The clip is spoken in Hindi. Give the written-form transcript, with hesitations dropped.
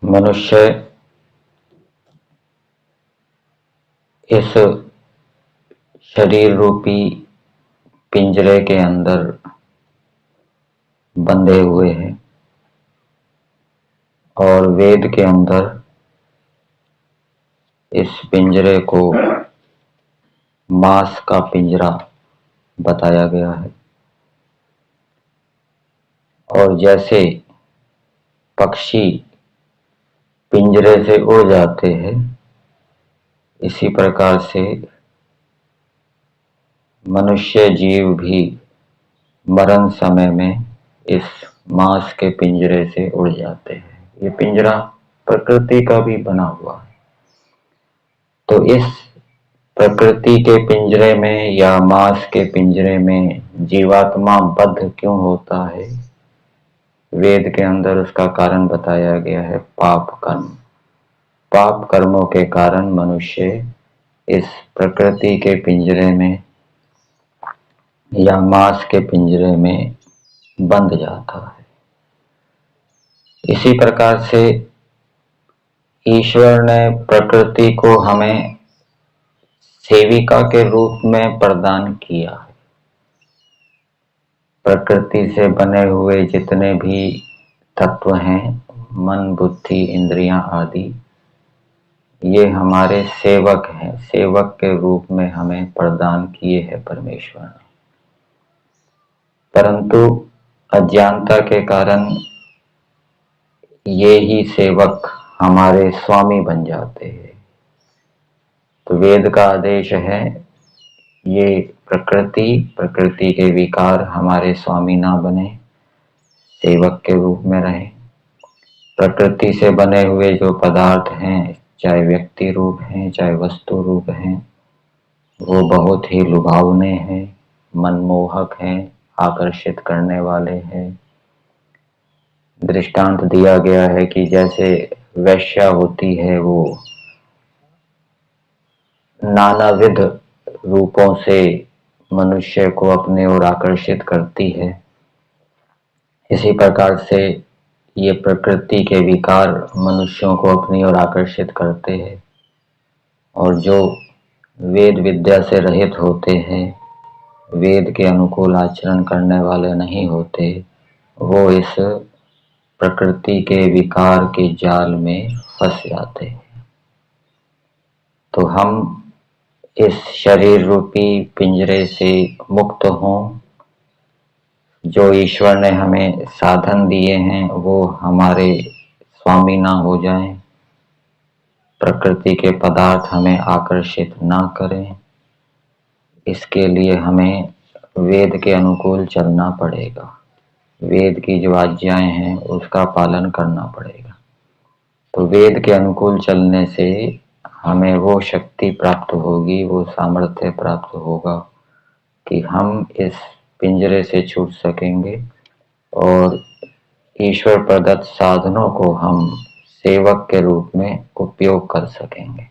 मनुष्य इस शरीर रूपी पिंजरे के अंदर बंधे हुए हैं और वेद के अंदर इस पिंजरे को मांस का पिंजरा बताया गया है। और जैसे पक्षी पिंजरे से उड़ जाते हैं, इसी प्रकार से मनुष्य जीव भी मरण समय में इस मांस के पिंजरे से उड़ जाते हैं। ये पिंजरा प्रकृति का भी बना हुआ है। तो इस प्रकृति के पिंजरे में या मांस के पिंजरे में जीवात्मा बद्ध क्यों होता है? वेद के अंदर उसका कारण बताया गया है, पाप कर्म। पाप कर्मों के कारण मनुष्य इस प्रकृति के पिंजरे में या मांस के पिंजरे में बंध जाता है। इसी प्रकार से ईश्वर ने प्रकृति को हमें सेविका के रूप में प्रदान किया है। प्रकृति से बने हुए जितने भी तत्व हैं, मन, बुद्धि, इंद्रियां आदि, ये हमारे सेवक हैं। सेवक के रूप में हमें प्रदान किए हैं परमेश्वर ने। परंतु अज्ञानता के कारण ये ही सेवक हमारे स्वामी बन जाते हैं। तो वेद का आदेश है, ये प्रकृति के विकार हमारे स्वामी ना बने, सेवक के रूप में रहे। प्रकृति से बने हुए जो पदार्थ हैं, चाहे व्यक्ति रूप हैं चाहे वस्तु रूप हैं, वो बहुत ही लुभावने हैं, मनमोहक हैं, आकर्षित करने वाले हैं। दृष्टांत दिया गया है कि जैसे वेश्या होती है, वो नानाविध रूपों से मनुष्य को अपने ओर आकर्षित करती है, इसी प्रकार से ये प्रकृति के विकार मनुष्यों को अपनी ओर आकर्षित करते हैं। और जो वेद विद्या से रहित होते हैं, वेद के अनुकूल आचरण करने वाले नहीं होते, वो इस प्रकृति के विकार के जाल में फंस जाते हैं। तो हम इस शरीर रूपी पिंजरे से मुक्त हों, जो ईश्वर ने हमें साधन दिए हैं वो हमारे स्वामी ना हो जाएं, प्रकृति के पदार्थ हमें आकर्षित ना करें। इसके लिए हमें वेद के अनुकूल चलना पड़ेगा। वेद की जो आज्ञाएं हैं उसका पालन करना पड़ेगा। तो वेद के अनुकूल चलने से हमें वो शक्ति प्राप्त होगी, वो सामर्थ्य प्राप्त होगा कि हम इस पिंजरे से छूट सकेंगे और ईश्वर प्रदत्त साधनों को हम सेवक के रूप में उपयोग कर सकेंगे।